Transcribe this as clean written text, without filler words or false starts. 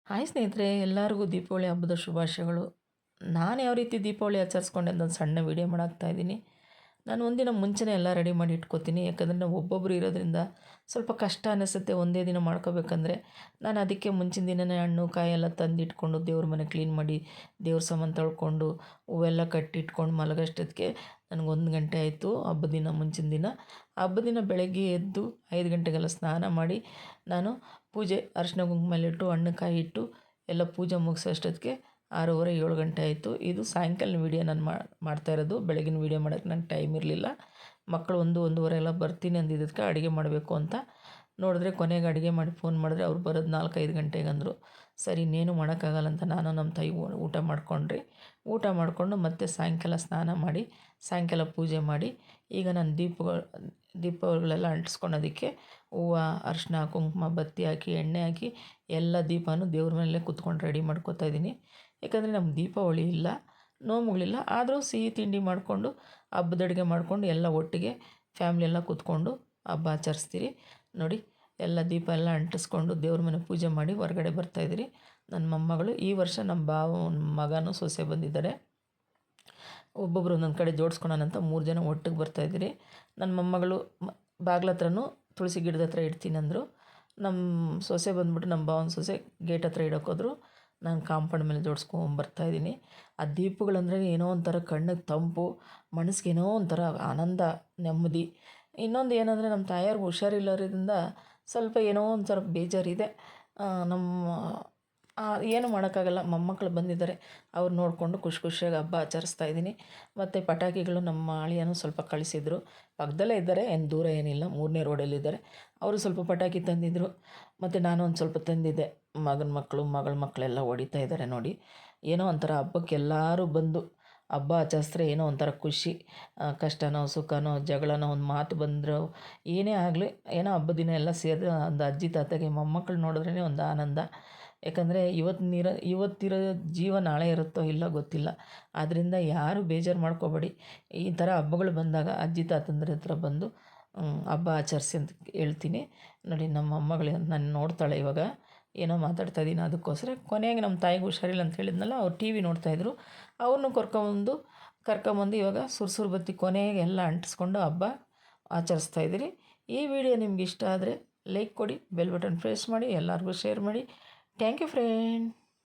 Hi ಸ್ನೇಹಿತರೆ, ಎಲ್ಲರಿಗೂ ದೀಪಾವಳಿ ಹಬ್ಬದ ಶುಭಾಶಯಗಳು. ನಾನು ಯಾವ ರೀತಿ ದೀಪಾವಳಿ ಆಚರಿಸ್ಕೊಂಡೆ ಅಂತ ಒಂದು ಸಣ್ಣ ವೀಡಿಯೋ ಮಾಡಾಕ್ತಾಯಿದ್ದೀನಿ. ನಾನು ಒಂದಿನ ಮುಂಚೆನೇ ಎಲ್ಲ ರೆಡಿ ಮಾಡಿ ಇಟ್ಕೋತೀನಿ. ಯಾಕಂದರೆ ನಾವು ಒಬ್ಬೊಬ್ಬರು ಇರೋದ್ರಿಂದ ಸ್ವಲ್ಪ ಕಷ್ಟ ಅನ್ನಿಸುತ್ತೆ ಒಂದೇ ದಿನ ಮಾಡ್ಕೋಬೇಕಂದ್ರೆ. ನಾನು ಅದಕ್ಕೆ ಮುಂಚಿನ ದಿನವೇ ಹಣ್ಣು ಕಾಯಿ ಎಲ್ಲ ತಂದಿಟ್ಕೊಂಡು ದೇವ್ರ ಮನೆ ಕ್ಲೀನ್ ಮಾಡಿ ದೇವ್ರ ಸಾಮಾನು ತೊಳ್ಕೊಂಡು ಹೂವೆಲ್ಲ ಕಟ್ಟಿಟ್ಕೊಂಡು ಮಲಗೋಷ್ಟೊತ್ತಿಗೆ ನನಗೆ 1 ಗಂಟೆ ಆಯಿತು. ಹಬ್ಬದ ದಿನ ಮುಂಚಿನ ದಿನ ಹಬ್ಬದ ದಿನ ಬೆಳಗ್ಗೆ ಎದ್ದು 5 ಗಂಟೆಗೆಲ್ಲ ಸ್ನಾನ ಮಾಡಿ ನಾನು ಪೂಜೆ ಅರಿಶಿನ ಕುಂಕುಮ ಎಲ್ಲ ಇಟ್ಟು ಹಣ್ಣು ಕಾಯಿ ಇಟ್ಟು ಎಲ್ಲ ಪೂಜೆ ಮುಗಿಸೋಷ್ಟೊತ್ತಿಗೆ 6:30 7 ಗಂಟೆ ಆಯಿತು. ಇದು ಸಾಯಂಕಾಲದ ವೀಡಿಯೋ ನಾನು ಮಾಡ್ತಾ ಇರೋದು. ಬೆಳಗಿನ ವೀಡಿಯೋ ಮಾಡೋಕ್ಕೆ ನಂಗೆ ಟೈಮ್ ಇರಲಿಲ್ಲ. ಮಕ್ಕಳು 1 1:15 ಎಲ್ಲ ಬರ್ತೀನಿ ಅಂದಿದ್ದಕ್ಕೆ ಅಡುಗೆ ಮಾಡಬೇಕು ಅಂತ ನೋಡಿದ್ರೆ ಕೊನೆಗೆ ಅಡುಗೆ ಮಾಡಿ ಫೋನ್ ಮಾಡಿದ್ರೆ ಅವ್ರು ಬರೋದು 4 5 ಗಂಟೆಗೆ ಅಂದರು. ಸರಿ ಇನ್ನೇನು ಮಾಡೋಕ್ಕಾಗಲ್ಲ ಅಂತ ನಾನು ನಮ್ಮ ತಾಯಿ ಊಟ ಮಾಡ್ಕೊಂಡ್ರಿ. ಊಟ ಮಾಡಿಕೊಂಡು ಮತ್ತೆ ಸಾಯಂಕಾಲ ಸ್ನಾನ ಮಾಡಿ ಸಾಯಂಕಾಲ ಪೂಜೆ ಮಾಡಿ ಈಗ ನಾನು ದೀಪಗಳೆಲ್ಲ ಅಂಟಿಸ್ಕೊಳೋದಕ್ಕೆ ಹೂವು ಅರಿಶಿನ ಕುಂಕುಮ ಬತ್ತಿ ಹಾಕಿ ಎಣ್ಣೆ ಹಾಕಿ ಎಲ್ಲ ದೀಪನೂ ದೇವ್ರ ಮನೆಯಲ್ಲೇ ಕೂತ್ಕೊಂಡು ರೆಡಿ ಮಾಡ್ಕೊತಾ ಇದ್ದೀನಿ. ಯಾಕಂದರೆ ನಮ್ಗೆ ದೀಪಾವಳಿ ಇಲ್ಲ, ನೋವುಗಳಿಲ್ಲ, ಆದರೂ ಸಿಹಿ ತಿಂಡಿ ಮಾಡಿಕೊಂಡು ಹಬ್ಬದ ಅಡುಗೆ ಮಾಡಿಕೊಂಡು ಎಲ್ಲ ಒಟ್ಟಿಗೆ ಫ್ಯಾಮ್ಲಿ ಎಲ್ಲ ಕೂತ್ಕೊಂಡು ಹಬ್ಬ ಆಚರಿಸ್ತೀರಿ. ನೋಡಿ ಎಲ್ಲ ದೀಪ ಎಲ್ಲ ಅಂಟಿಸ್ಕೊಂಡು ದೇವ್ರ ಮನೆ ಪೂಜೆ ಮಾಡಿ ಹೊರಗಡೆ ಬರ್ತಾಯಿದ್ದೀರಿ. ನನ್ನ ಮೊಮ್ಮಗಳು ಈ ವರ್ಷ ನಮ್ಮ ಮಗನೂ ಸೊಸೆ ಬಂದಿದ್ದಾರೆ. ಒಬ್ಬೊಬ್ಬರು ಒಂದೊಂದು ಕಡೆ ಜೋಡಿಸ್ಕೊಳೋಣಂತ 3 ಜನ ಒಟ್ಟಿಗೆ ಬರ್ತಾಯಿದ್ದೀರಿ. ನನ್ನ ಮೊಮ್ಮಗಳು ಬಾಗ್ಲ ಹತ್ರನೂ ತುಳಸಿ ಗಿಡದ ಹತ್ರ ಇಡ್ತೀನಿ ಅಂದರು. ನಮ್ಮ ಸೊಸೆ ಬಂದ್ಬಿಟ್ಟು ನಮ್ಮ ಭಾವನ ಸೊಸೆ ಗೇಟ್ ಹತ್ರ ಇಡೋಕ್ಕೋದ್ರು. ನಾನು ಕಾಂಪೌಂಡ್ ಮೇಲೆ ಜೋಡಿಸ್ಕೊಂಬರ್ತಾಯಿದ್ದೀನಿ. ಆ ದೀಪಗಳಂದ್ರೆ ಏನೋ ಒಂಥರ ಕಣ್ಣಿಗೆ ತಂಪು, ಮನಸ್ಸಿಗೆ ಏನೋ ಒಂಥರ ಆನಂದ, ನೆಮ್ಮದಿ. ಇನ್ನೊಂದು ಏನಂದರೆ ನಮ್ಮ ತಾಯಿಯವ್ರಿಗೆ ಹುಷಾರಿಲ್ಲದ್ರಿಂದ ಸ್ವಲ್ಪ ಏನೋ ಒಂಥರ ಬೇಜಾರಿದೆ. ಏನು ಮಾಡೋಕ್ಕಾಗಲ್ಲ, ಮೊಮ್ಮಕ್ಕಳು ಬಂದಿದ್ದಾರೆ, ಅವ್ರು ನೋಡಿಕೊಂಡು ಖುಷಿಯಾಗಿ ಹಬ್ಬ ಆಚರಿಸ್ತಾಯಿದ್ದೀನಿ. ಮತ್ತು ಪಟಾಕಿಗಳು ನಮ್ಮ ಅಳಿಯನೂ ಸ್ವಲ್ಪ ಕಳಿಸಿದ್ರು. ಪಕ್ಕದಲ್ಲೇ ಇದ್ದಾರೆ, ಏನು ದೂರ ಏನಿಲ್ಲ, 3ನೇ ರೋಡಲ್ಲಿದ್ದಾರೆ. ಅವರು ಸ್ವಲ್ಪ ಪಟಾಕಿ ತಂದಿದ್ದರು. ಮತ್ತು ನಾನು ಒಂದು ಸ್ವಲ್ಪ ತಂದಿದ್ದೆ. ಮಗನ ಮಕ್ಕಳು ಮಗಳ ಮಕ್ಕಳೆಲ್ಲ ಹೊಡಿತಾ ಇದ್ದಾರೆ ನೋಡಿ. ಏನೋ ಒಂಥರ ಹಬ್ಬಕ್ಕೆ ಎಲ್ಲರೂ ಬಂದು ಹಬ್ಬ ಆಚರಿಸಿದ್ರೆ ಏನೋ ಒಂಥರ ಖುಷಿ. ಕಷ್ಟನೋ ಸುಖನೋ ಜಗಳನೋ ಒಂದು ಮಾತು ಬಂದರೂ ಏನೇ ಆಗಲಿ ಏನೋ ಹಬ್ಬದ ದಿನ ಎಲ್ಲ ಸೇರಿ ಒಂದು ಅಜ್ಜಿ ತಾತಗೆ ಮೊಮ್ಮಕ್ಕಳು ನೋಡಿದ್ರೇ ಒಂದು ಆನಂದ. ಯಾಕಂದರೆ ಇವತ್ತಿರೋ ಜೀವ ನಾಳೆ ಇರುತ್ತೋ ಇಲ್ಲ ಗೊತ್ತಿಲ್ಲ. ಆದ್ದರಿಂದ ಯಾರೂ ಬೇಜಾರು ಮಾಡ್ಕೋಬೇಡಿ. ಈ ಥರ ಹಬ್ಬಗಳು ಬಂದಾಗ ಅಜ್ಜಿ ತಾತಂದ್ರ ಹತ್ರ ಬಂದು ಹಬ್ಬ ಆಚರಿಸಿ ಅಂತ ಹೇಳ್ತೀನಿ. ನೋಡಿ ನಮ್ಮ ಮೊಮ್ಮಗಳು ನನ್ನ ನೋಡ್ತಾಳೆ ಇವಾಗ, ಏನೋ ಮಾತಾಡ್ತಾ ಇದ್ದೀನಿ ಅದಕ್ಕೋಸ್ಕರ. ಕೊನೆಗೆ ನಮ್ಮ ತಾಯಿಗೆ ಹುಷಾರಿಲ್ಲ ಅಂತ ಹೇಳಿದ್ನಲ್ಲ, ಅವ್ರು ಟಿ ವಿ ನೋಡ್ತಾಯಿದ್ರು. ಅವ್ರನ್ನೂ ಕರ್ಕೊಂಬಂದು ಇವಾಗ ಸುರ್ಸುರು ಬತ್ತಿ ಕೊನೆಗೆ ಎಲ್ಲ ಅಂಟಿಸ್ಕೊಂಡು ಹಬ್ಬ ಆಚರಿಸ್ತಾಯಿದ್ದೀರಿ. ಈ ವಿಡಿಯೋ ನಿಮ್ಗೆ ಇಷ್ಟ ಆದರೆ ಲೈಕ್ ಕೊಡಿ, ಬೆಲ್ ಬಟನ್ ಪ್ರೆಸ್ ಮಾಡಿ, ಎಲ್ಲರಿಗೂ ಶೇರ್ ಮಾಡಿ. Thank you friend.